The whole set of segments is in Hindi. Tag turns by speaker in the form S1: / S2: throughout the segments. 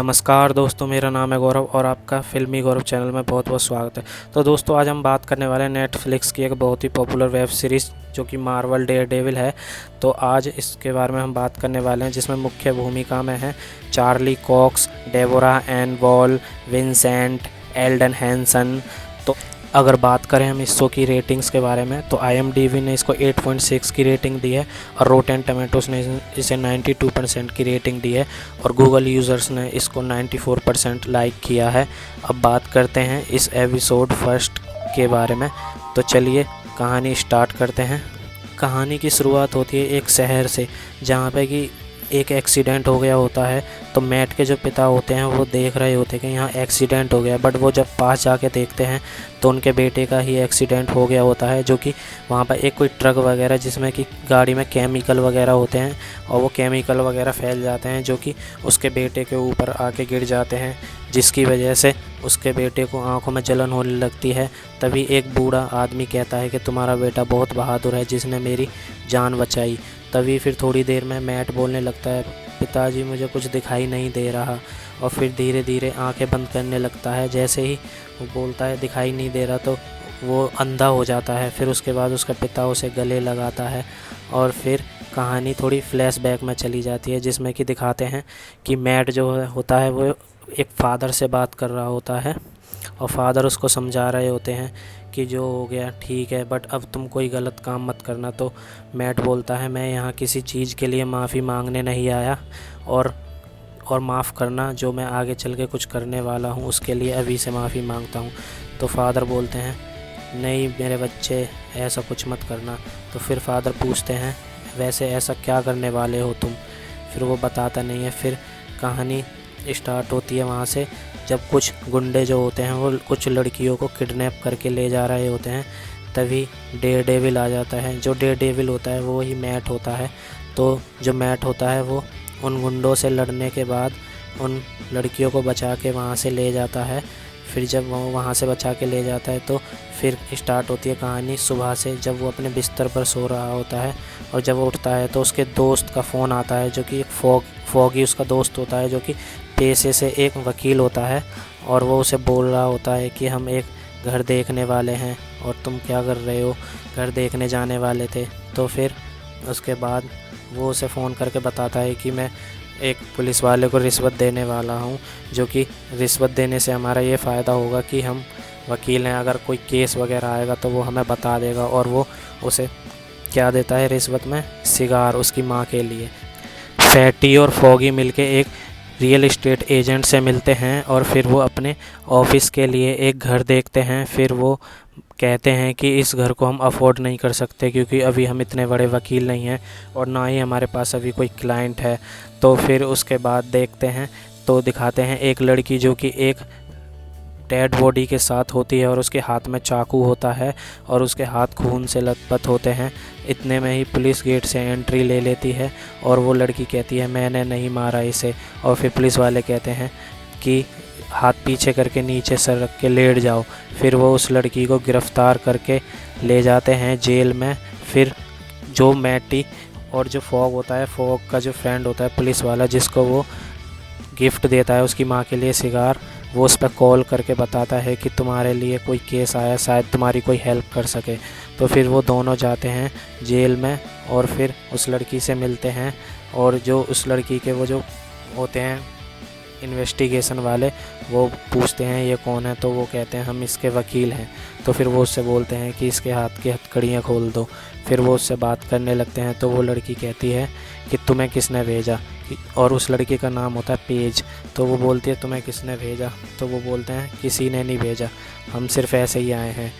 S1: नमस्कार दोस्तों, मेरा नाम है गौरव और आपका फिल्मी गौरव चैनल में बहुत बहुत स्वागत है। तो दोस्तों, आज हम बात करने वाले हैं नेटफ्लिक्स की एक बहुत ही पॉपुलर वेब सीरीज़ जो कि मार्वल डेयरडेविल है। तो आज इसके बारे में हम बात करने वाले हैं, जिसमें मुख्य भूमिका में हैं Charlie Cox, Deborah Ann Wall, Vincent, Alden Hanson. तो अगर बात करें हम इस शो की रेटिंग्स के बारे में, तो IMDb ने इसको 8.6 की रेटिंग दी है और रोटेन टमेटोस ने इसे 92% की रेटिंग दी है और गूगल यूज़र्स ने इसको 94% लाइक किया है। अब बात करते हैं इस एपिसोड फर्स्ट के बारे में। तो चलिए कहानी स्टार्ट करते हैं। कहानी की शुरुआत होती है एक शहर से, जहाँ पे कि एक एक्सीडेंट हो गया होता है। तो मैट के जो पिता होते हैं वो देख रहे होते हैं कि यहाँ एक्सीडेंट हो गया, बट वो जब पास जाके देखते हैं तो उनके बेटे का ही एक्सीडेंट हो गया होता है, जो कि वहाँ पर एक कोई ट्रक वगैरह जिसमें कि गाड़ी में केमिकल वगैरह होते हैं और वो केमिकल वगैरह फैल जाते हैं, जो कि उसके बेटे के ऊपर आके गिर जाते हैं, जिसकी वजह से उसके बेटे को आंखों में जलन होने लगती है। तभी एक बूढ़ा आदमी कहता है कि तुम्हारा बेटा बहुत बहादुर है, जिसने मेरी जान बचाई। तभी फिर थोड़ी देर में मैट बोलने लगता है, पिताजी मुझे कुछ दिखाई नहीं दे रहा, और फिर धीरे धीरे आंखें बंद करने लगता है। जैसे ही वो बोलता है दिखाई नहीं दे रहा, तो वो अंधा हो जाता है। फिर उसके बाद उसका पिता उसे गले लगाता है और फिर कहानी थोड़ी फ्लैशबैक में चली जाती है, जिसमें कि दिखाते हैं कि मैट जो होता है वो एक फ़ादर से बात कर रहा होता है और फादर उसको समझा रहे होते हैं कि जो हो गया ठीक है, बट अब तुम कोई गलत काम मत करना। तो मैट बोलता है, मैं यहाँ किसी चीज़ के लिए माफ़ी मांगने नहीं आया, और माफ़ करना, जो मैं आगे चल के कुछ करने वाला हूँ उसके लिए अभी से माफ़ी मांगता हूँ। तो फादर बोलते हैं, नहीं मेरे बच्चे, ऐसा कुछ मत करना। तो फिर फादर पूछते हैं, वैसे ऐसा क्या करने वाले हो तुम? फिर वो बताता नहीं है। फिर कहानी स्टार्ट होती है वहाँ से, जब कुछ गुंडे जो होते हैं वो कुछ लड़कियों को किडनैप करके ले जा रहे होते हैं। तभी डेयरडेविल आ जाता है। जो डेयरडेविल होता है वो ही मैट होता है। तो जो मैट होता है वो उन गुंडों से लड़ने के बाद उन लड़कियों को बचा के वहाँ से ले जाता है। फिर जब वो वहाँ से बचा के ले जाता है तो फिर स्टार्ट होती है कहानी सुबह से, जब वो अपने बिस्तर पर सो रहा होता है और जब वो उठता है तो उसके दोस्त का फ़ोन आता है, जो कि एक फॉगी उसका दोस्त होता है, जो कि पेशे से एक वकील होता है। और वो उसे बोल रहा होता है कि हम एक घर देखने वाले हैं और तुम क्या कर रहे हो? घर देखने जाने वाले थे। तो फिर उसके बाद वो उसे फ़ोन करके बताता है कि मैं एक पुलिस वाले को रिश्वत देने वाला हूँ, जो कि रिश्वत देने से हमारा ये फ़ायदा होगा कि हम वकील हैं, अगर कोई केस वगैरह आएगा तो वो हमें बता देगा। और वो उसे क्या देता है रिश्वत में? सिगार उसकी माँ के लिए। फैटी और फॉगी मिलके एक रियल एस्टेट एजेंट से मिलते हैं और फिर वो अपने ऑफिस के लिए एक घर देखते हैं। फिर वो कहते हैं कि इस घर को हम अफोर्ड नहीं कर सकते, क्योंकि अभी हम इतने बड़े वकील नहीं हैं और ना ही हमारे पास अभी कोई क्लाइंट है। तो फिर उसके बाद देखते हैं तो दिखाते हैं एक लड़की जो कि एक डेड बॉडी के साथ होती है और उसके हाथ में चाकू होता है और उसके हाथ खून से लथपथ होते हैं। इतने में ही पुलिस गेट से एंट्री ले लेती है और वो लड़की कहती है, मैंने नहीं मारा इसे। और फिर पुलिस वाले कहते हैं कि हाथ पीछे करके नीचे सर रख के लेट जाओ। फिर वो उस लड़की को गिरफ़्तार करके ले जाते हैं जेल में। फिर जो मैटी और जो फॉग होता है, फॉग का जो फ्रेंड होता है पुलिस वाला, जिसको वो गिफ्ट देता है उसकी माँ के लिए सिगार, वो उस पर कॉल करके बताता है कि तुम्हारे लिए कोई केस आया, शायद तुम्हारी कोई हेल्प कर सके। तो फिर वो दोनों जाते हैं जेल में और फिर उस लड़की से मिलते हैं। और जो उस लड़की के वो जो होते हैं इन्वेस्टिगेशन वाले, वो पूछते हैं ये कौन है? तो वो कहते हैं हम इसके वकील हैं। तो फिर वो उससे बोलते हैं कि इसके हाथ की हथकड़ियाँ खोल दो। फिर वो उससे बात करने लगते हैं। तो वो लड़की कहती है कि तुम्हें किसने भेजा? और उस लड़की का नाम होता है पेज। तो वो बोलती है तुम्हें किसने भेजा? तो वो बोलते हैं किसी ने नहीं भेजा, हम सिर्फ ऐसे ही आए हैं।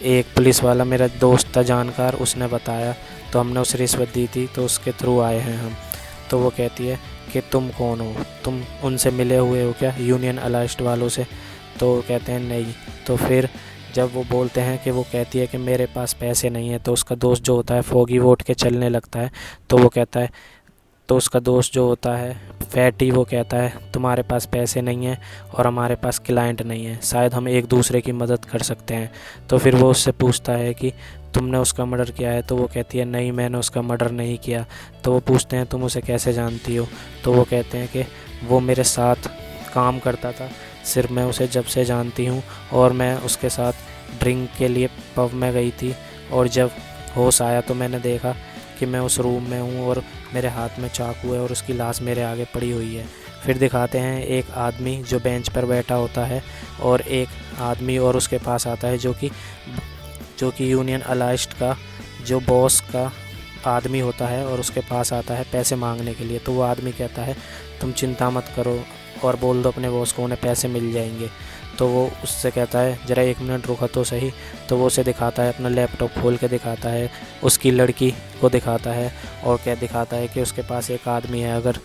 S1: एक पुलिस वाला मेरा दोस्त था जानकार, उसने बताया, तो हमने उसे रिश्वत दी थी, तो उसके थ्रू आए हैं हम। तो वो कहती है कि तुम कौन हो? तुम उनसे मिले हुए हो क्या, यूनियन अलाइस्ट वालों से? तो कहते हैं नहीं। तो फिर जब वो बोलते हैं कि वो कहती है कि मेरे पास पैसे नहीं है, तो उसका दोस्त जो होता है फॉगी वो उठ के चलने लगता है। तो वो कहता है, तो उसका दोस्त जो होता है फैटी, वो कहता है तुम्हारे पास पैसे नहीं हैं और हमारे पास क्लाइंट नहीं है, शायद हम एक दूसरे की मदद कर सकते हैं। तो फिर वो उससे पूछता है कि तुमने उसका मर्डर किया है? तो वो कहती है नहीं, मैंने उसका मर्डर नहीं किया। तो वो पूछते हैं तुम उसे कैसे जानती हो? तो वो कहते हैं कि वो मेरे साथ काम करता था। सिर्फ मैं उसे जब से जानती हूँ और मैं उसके साथ ड्रिंक के लिए पब में गई थी, और जब होश आया तो मैंने देखा कि मैं उस रूम में हूँ और मेरे हाथ में चाकू है और उसकी लाश मेरे आगे पड़ी हुई है। फिर दिखाते हैं एक आदमी जो बेंच पर बैठा होता है, और एक आदमी और उसके पास आता है जो कि यूनियन अलाइस्ट का जो बॉस का आदमी होता है, और उसके पास आता है पैसे मांगने के लिए। तो वो आदमी कहता है तुम चिंता मत करो और बोल दो अपने बॉस को, उन्हें पैसे मिल जाएंगे। तो वो उससे कहता है ज़रा 1 मिनट रुका तो सही। तो वो उसे दिखाता है, अपना लैपटॉप खोल के दिखाता है, उसकी लड़की को दिखाता है, और क्या दिखाता है कि उसके पास एक आदमी है, अगर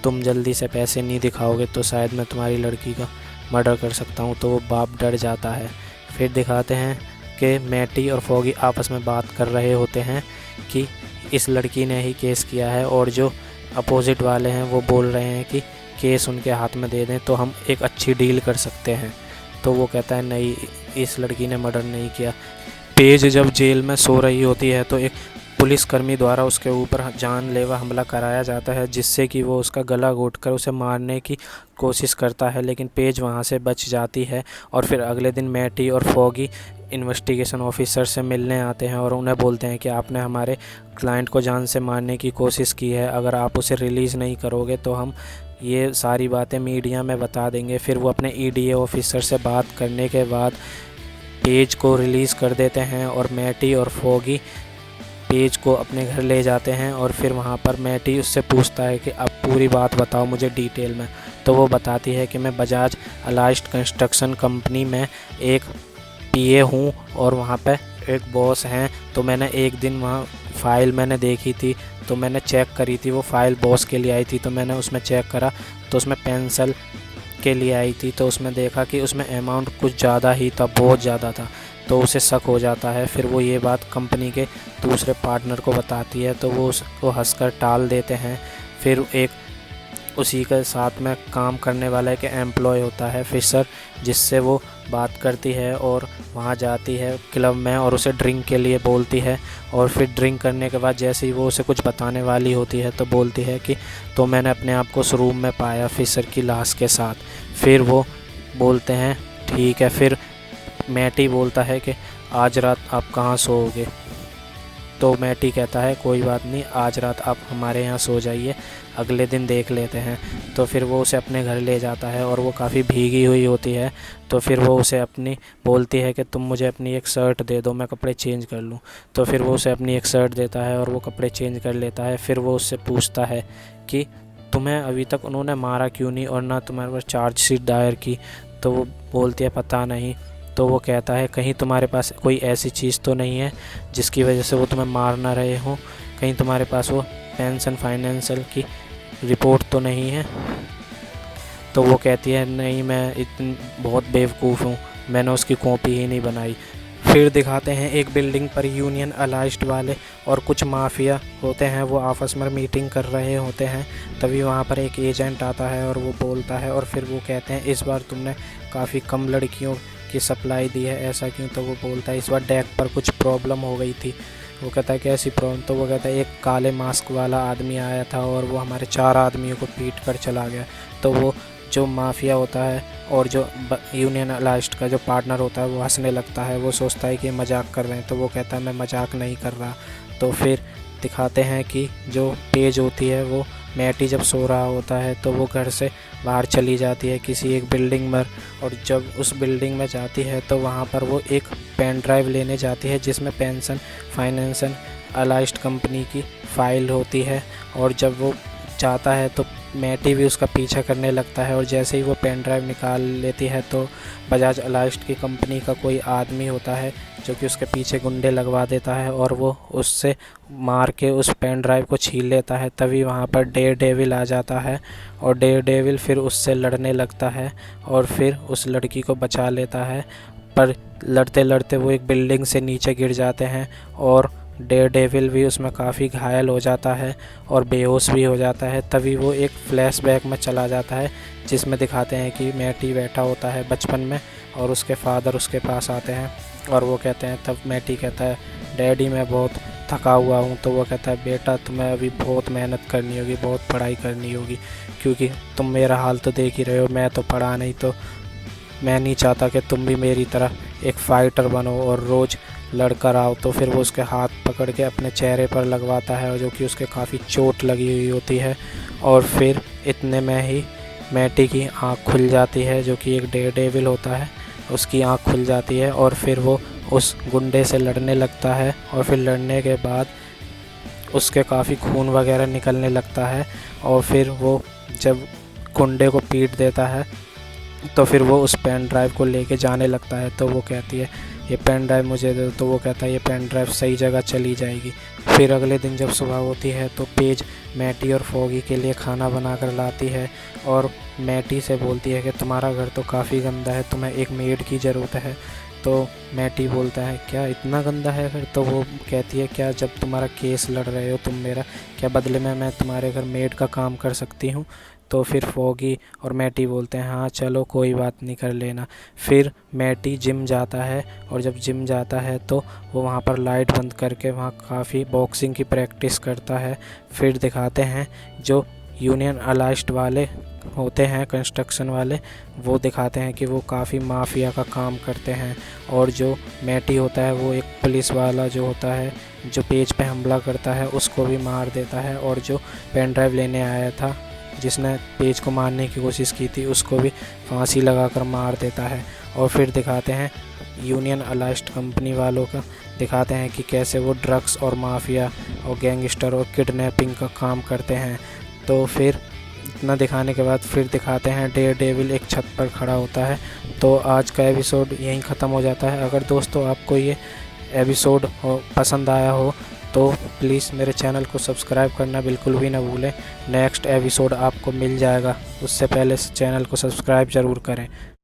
S1: तुम जल्दी से पैसे नहीं दिखाओगे तो शायद मैं तुम्हारी लड़की का मर्डर कर सकता हूँ। तो वो बाप डर जाता है। फिर दिखाते हैं कि मैटी और फॉगी आपस में बात कर रहे होते हैं कि इस लड़की ने ही केस किया है, और जो अपोजिट वाले हैं वो बोल रहे हैं कि केस उनके हाथ में दे दें तो हम एक अच्छी डील कर सकते हैं। तो वो कहता है नहीं, इस लड़की ने मर्डर नहीं किया। पेज जब जेल में सो रही होती है तो एक पुलिसकर्मी द्वारा उसके ऊपर जानलेवा हमला कराया जाता है, जिससे कि वो उसका गला घोंटकर उसे मारने की कोशिश करता है, लेकिन पेज वहाँ से बच जाती है। और फिर अगले दिन मैटी और फॉगी इन्वेस्टिगेशन ऑफिसर से मिलने आते हैं और उन्हें बोलते हैं कि आपने हमारे क्लाइंट को जान से मारने की कोशिश की है, अगर आप उसे रिलीज़ नहीं करोगे तो हम ये सारी बातें मीडिया में बता देंगे। फिर वो अपने ईडीए ऑफिसर से बात करने के बाद पेज को रिलीज़ कर देते हैं, और मैटी और फॉगी पेज को अपने घर ले जाते हैं। और फिर वहाँ पर मैटी उससे पूछता है कि अब पूरी बात बताओ मुझे डिटेल में। तो वो बताती है कि मैं बजाज अलाइस्ड कंस्ट्रक्शन कंपनी में एक पीए हूँ, और वहाँ पे एक बॉस हैं। तो मैंने एक दिन वहाँ फ़ाइल मैंने देखी थी, तो मैंने चेक करी थी, वो फ़ाइल बॉस के लिए आई थी। तो मैंने उसमें चेक करा तो उसमें पेंसिल के लिए आई थी, तो उसमें देखा कि उसमें अमाउंट कुछ ज़्यादा ही था, बहुत ज़्यादा था। तो उसे शक हो जाता है। फिर वो ये बात कंपनी के दूसरे पार्टनर को बताती है, तो वो उसको हंसकर टाल देते हैं। फिर एक उसी के साथ में काम करने वाला एक एम्प्लॉय होता है फिशर, जिससे वो बात करती है और वहाँ जाती है क्लब में और उसे ड्रिंक के लिए बोलती है। और फिर ड्रिंक करने के बाद जैसे ही वो उसे कुछ बताने वाली होती है तो बोलती है कि तो मैंने अपने आप को उस रूम में पाया फिशर की लाश के साथ। फिर वो बोलते हैं ठीक है। फिर मैटी बोलता है कि आज रात आप कहाँ सोओगे। तो मैटी कहता है कोई बात नहीं, आज रात आप हमारे यहाँ सो जाइए, अगले दिन देख लेते हैं। तो फिर वो उसे अपने घर ले जाता है और वो काफ़ी भीगी हुई होती है। तो फिर वो उसे अपनी बोलती है कि तुम मुझे अपनी एक शर्ट दे दो, मैं कपड़े चेंज कर लूँ। तो फिर वो उसे अपनी एक शर्ट देता है और वो कपड़े चेंज कर लेता है। फिर वो उससे पूछता है कि तुम्हें अभी तक उन्होंने मारा क्यों नहीं और ना तुम्हारे पर चार्जशीट दायर की। तो वो बोलती है पता नहीं। तो वो कहता है कहीं तुम्हारे पास कोई ऐसी चीज़ तो नहीं है जिसकी वजह से वो तुम्हें मार ना रहे हों, कहीं तुम्हारे पास वो पेंशन फाइनेंशियल की रिपोर्ट तो नहीं है। तो वो कहती है नहीं, मैं इतनी बहुत बेवकूफ़ हूँ, मैंने उसकी कॉपी ही नहीं बनाई। फिर दिखाते हैं एक बिल्डिंग पर यूनियन अलाइस्ड वाले और कुछ माफिया होते हैं, वो आपस में मीटिंग कर रहे होते हैं। तभी वहाँ पर एक एजेंट आता है और वो बोलता है और फिर वो कहते हैं इस बार तुमने काफ़ी कम लड़कियों की सप्लाई दी है, ऐसा क्यों। तो वो बोलता है इस बार डेक पर कुछ प्रॉब्लम हो गई थी। वो कहता है कि ऐसी प्रॉब्लम। तो वो कहता है एक काले मास्क वाला आदमी आया था और वो हमारे 4 आदमियों को पीट कर चला गया। तो वो जो माफिया होता है और जो यूनियन अलाइस्ड का जो पार्टनर होता है वो हंसने लगता है, वो सोचता है कि मजाक कर रहे हैं। तो वो कहता है मैं मजाक नहीं कर रहा। तो फिर दिखाते हैं कि जो पेज होती है वो मैटी जब सो रहा होता है तो वो घर से बाहर चली जाती है किसी एक बिल्डिंग में, और जब उस बिल्डिंग में जाती है तो वहाँ पर वो एक पेन ड्राइव लेने जाती है जिसमें पेंशन फाइनेंशियल अलाइस्ड कंपनी की फ़ाइल होती है। और जब वो जाता है तो मैटी भी उसका पीछा करने लगता है, और जैसे ही वो पेन ड्राइव निकाल लेती है तो बजाज अलाइस्ड की कंपनी का कोई आदमी होता है जो कि उसके पीछे गुंडे लगवा देता है और वो उससे मार के उस पेन ड्राइव को छीन लेता है। तभी वहाँ पर डेयर डेविल आ जाता है और डेयर डेविल फिर उससे लड़ने लगता है और फिर उस लड़की को बचा लेता है। पर लड़ते लड़ते वो एक बिल्डिंग से नीचे गिर जाते हैं और डेयर डेविल भी उसमें काफ़ी घायल हो जाता है और बेहोश भी हो जाता है। तभी वो एक फ्लैशबैक में चला जाता है जिसमें दिखाते हैं कि मैटी बैठा होता है बचपन में और उसके फादर उसके पास आते हैं और वो कहते हैं, तब मैटी कहता है डैडी मैं बहुत थका हुआ हूँ। तो वो कहता है बेटा तुम्हें अभी बहुत मेहनत करनी होगी, बहुत पढ़ाई करनी होगी, क्योंकि तुम मेरा हाल तो देख ही रहे हो, मैं तो पढ़ा नहीं, तो मैं नहीं चाहता कि तुम भी मेरी तरह एक फ़ाइटर बनो और रोज़ लड़कर आओ। तो फिर वो उसके हाथ पकड़ के अपने चेहरे पर लगवाता है, जो कि उसके काफ़ी चोट लगी हुई होती है। और फिर इतने में ही मैटी की आँख खुल जाती है, जो कि एक डेयरडेविल होता है, उसकी आँख खुल जाती है और फिर वो उस गुंडे से लड़ने लगता है। और फिर लड़ने के बाद उसके काफ़ी खून वगैरह निकलने लगता है। और फिर वो जब गुंडे को पीट देता है तो फिर वो उस पेन ड्राइव को लेके जाने लगता है। तो वो कहती है ये पेन ड्राइव मुझे दे दो। तो वो कहता है ये पेन ड्राइव सही जगह चली जाएगी। फिर अगले दिन जब सुबह होती है तो पेज मैटी और फॉगी के लिए खाना बना कर लाती है और मैटी से बोलती है कि तुम्हारा घर तो काफ़ी गंदा है, तुम्हें एक मेड की ज़रूरत है। तो मैटी बोलता है क्या इतना गंदा है घर? तो वो कहती है क्या जब तुम्हारा केस लड़ रहे हो तुम मेरा, क्या बदले में मैं तुम्हारे घर मेड का काम कर सकती हूँ? तो फिर फॉगी और मैटी बोलते हैं हाँ चलो कोई बात नहीं, कर लेना। फिर मैटी जिम जाता है और जब जिम जाता है तो वो वहाँ पर लाइट बंद करके वहाँ काफ़ी बॉक्सिंग की प्रैक्टिस करता है। फिर दिखाते हैं जो यूनियन अलाइज्ड वाले होते हैं, कंस्ट्रक्शन वाले, वो दिखाते हैं कि वो काफ़ी माफिया का काम करते हैं। और जो मैटी होता है वो एक पुलिस वाला जो होता है जो पेज पे हमला करता है उसको भी मार देता है। और जो पेन ड्राइव लेने आया था जिसने पेज को मारने की कोशिश की थी उसको भी फांसी लगाकर मार देता है। और फिर दिखाते हैं यूनियन अलाइज्ड कंपनी वालों का, दिखाते हैं कि कैसे वो ड्रग्स और माफिया और गैंगस्टर और किडनैपिंग का काम करते हैं। तो फिर इतना दिखाने के बाद फिर दिखाते हैं डेयरडेविल एक छत पर खड़ा होता है। तो आज का एपिसोड यहीं ख़त्म हो जाता है। अगर दोस्तों आपको ये एपिसोड पसंद आया हो तो प्लीज़ मेरे चैनल को सब्सक्राइब करना बिल्कुल भी ना भूलें। नेक्स्ट एपिसोड आपको मिल जाएगा, उससे पहले चैनल को सब्सक्राइब ज़रूर करें।